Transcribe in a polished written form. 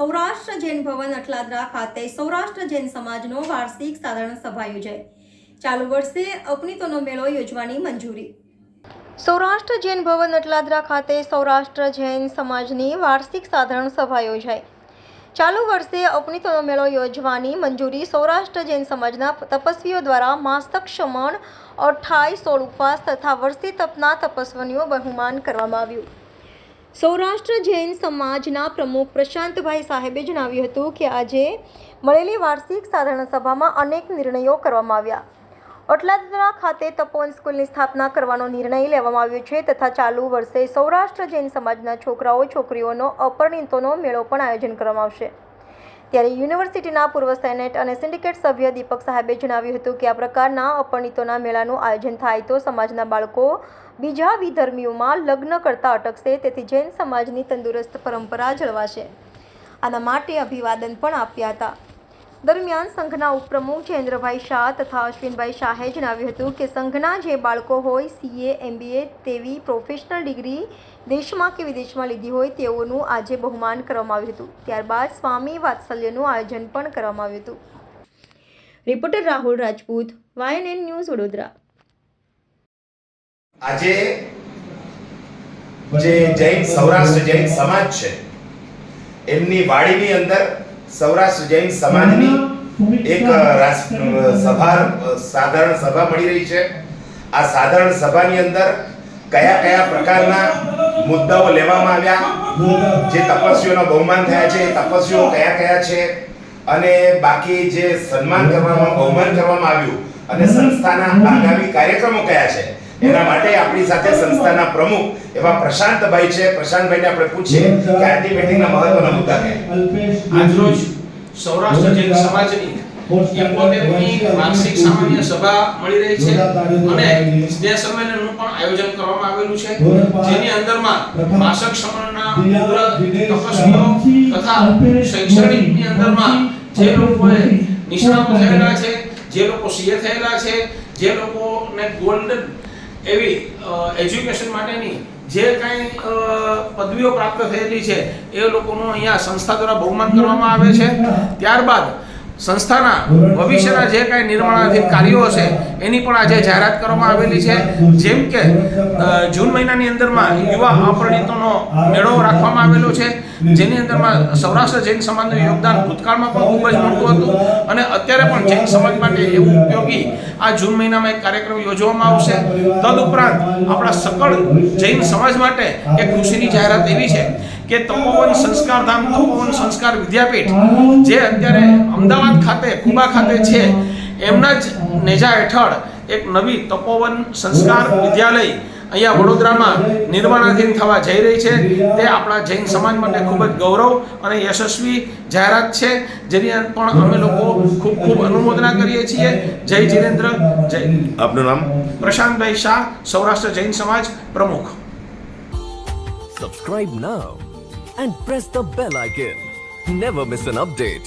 સૌરાષ્ટ્ર જૈન ભવન અટલાદરા ખાતે સૌરાષ્ટ્ર જૈન સમાજનો વાર્ષિક સાધારણ સભા યોજાઈ. ચાલુ વર્ષે અપનીતોનો મેળો યોજવાની મંજૂરી. સૌરાષ્ટ્ર જૈન ભવન અટલાદરા ખાતે સૌરાષ્ટ્ર જૈન સમાજની વાર્ષિક સાધારણ સભા યોજાઈ. ચાલુ વર્ષે અપનીતોનો મેળો યોજવાની મંજૂરી સૌરાષ્ટ્ર જૈન સમાજના તપસ્વીઓ દ્વારા માસક શમણ, 28 16 ઉપવાસ તથા વર્ષી તપના તપસ્વીઓનું બહુમાન કરવામાં આવ્યું. સૌરાષ્ટ્ર જૈન સમાજના પ્રમુખ પ્રશાંતભાઈ સાહેબે જણાવ્યું હતું કે આજે મળેલી વાર્ષિક સાધારણ સભામાં અનેક નિર્ણયો કરવામાં આવ્યા. અટલાદરા ખાતે તપોવન સ્કૂલની સ્થાપના કરવાનો નિર્ણય લેવામાં આવ્યો છે તથા ચાલુ વર્ષે સૌરાષ્ટ્ર જૈન સમાજના છોકરાઓ છોકરીઓનો અપરિણીતોનો મેળો પણ આયોજન કરવામાં આવશે. ત્યારે યુનિવર્સિટીના પૂર્વ સેનેટ અને સિન્ડિકેટ સભ્ય દીપક સાહેબે જણાવ્યું હતું કે આ પ્રકારના અપરિણીતોના મેળાનું આયોજન થાય તો સમાજના બાળકો બીજા વિધર્મીઓમાં લગ્ન કરતા અટકશે, તેથી જૈન સમાજની તંદુરસ્ત પરંપરા જળવાશે. આના માટે અભિવાદન પણ આપ્યા હતા. દરમિયાન સંઘના ઉપપ્રમુખ જયેન્દ્રભાઈ શાહ તથા અશ્વિનભાઈ શાહે જણાવ્યું હતું કે સંઘના જે બાળકો હોય CA MBA તેવી પ્રોફેશનલ ડિગ્રી દેશમાં કે વિદેશમાં લીધી હોય તેઓનું આજે બહુમાન કરવામાં આવ્યું હતું. ત્યારબાદ સ્વામી વાત્સલ્યનું આયોજન પણ કરવામાં આવ્યું હતું. Reporter Rahul Rajput, YNN news, Vadodara. આજે જે જૈન સૌરાષ્ટ્ર જૈન સમાજ છે એમની વાડીની અંદર સૌરાષ્ટ્ર જૈન સમાજની એક સાધારણ સભા મળી રહી છે. આ સાધારણ સભાની અંદર કયા કયા પ્રકારના મુદ્દાઓ લેવામાં આવ્યા, જે તપસ્વીઓનો બહુમાન થયા છે એ તપસ્વીઓ કયા કયા છે, અને બાકી જે સન્માન કરવામાં બહુમાન કરવામાં આવ્યું અને સંસ્થાના આગામી કાર્યક્રમો કયા છે એના માટે આપણી સાથે સંસ્થાના પ્રમુખ એવા પ્રશાંતભાઈ છે. પ્રશાંતભાઈને આપણે પૂછીએ કે આજની મીટિંગના મહત્વના મુદ્દા કયા. આજરોજ સૌરાષ્ટ્ર જૈન સમાજની 71મી વાર્ષિક સામાન્ય સભા મળી રહી છે અને સ્નેહ સંમેલનનું પણ આયોજન કરવામાં આવેલું છે, જેની અંદરમાં માસક શમણના તપસ્વીઓ તથા શૈક્ષણિકની અંદરમાં જે લોકોએ નિષ્ણાતો થયેલા છે, જે લોકો CA થયેલા છે, જે લોકોને ગોલ્ડન એવી એજ્યુકેશન માટેની જે કાંઈ પદવીઓ પ્રાપ્ત થયેલી છે એ લોકોનું અહીંયા સંસ્થા દ્વારા બહુમાન કરવામાં આવે છે. ત્યારબાદ સંસ્થાના ભવિષ્યના જે કાંઈ નિર્માણાધીન કાર્યો હશે એની પણ આજે જાહેરાત કરવામાં આવેલી છે. જેમ કે જૂન મહિનાની અંદરમાં યુવા અપરિણીતોનો મેળો રાખવામાં આવેલો છે, જેની અંદરમાં સૌરાષ્ટ્ર જૈન સમાજનું યોગદાન ભૂતકાળમાં પણ ખૂબ જ મોટું હતું અને અત્યારે પણ જૈન સમાજ માટે એવું ઉપયોગી આ જૂન મહિનામાં એક કાર્યક્રમ યોજવામાં આવશે. તદુપરાંત આપણા સકળ જૈન સમાજ માટે એક ખુશીની જાહેરાત એવી છે કે તપોવન સંસ્કાર ધામ, તપોવન સંસ્કાર વિદ્યાપીઠ જે અત્યારે અમદાવાદ ખાતે કુબા ખાતે છે, એમના જ નેજા હેઠળ એક નવી તપોવન સંસ્કાર વિદ્યાલય અહીંયા વડોદરામાં નિર્માણાધીન થવા જઈ રહી છે. તે આપણા જૈન સમાજ માટે ખૂબ જ ગૌરવ અને યશસ્વી જાહેરાત છે, જેની પણ અમે લોકો ખૂબ ખૂબ અનુમોદના કરીએ છીએ. જય જીનેન્દ્ર. જય. આપનું નામ? પ્રશાંતભાઈ શાહ, સૌરાષ્ટ્ર જૈન સમાજ પ્રમુખ. Subscribe now and press the bell icon. Never miss an update.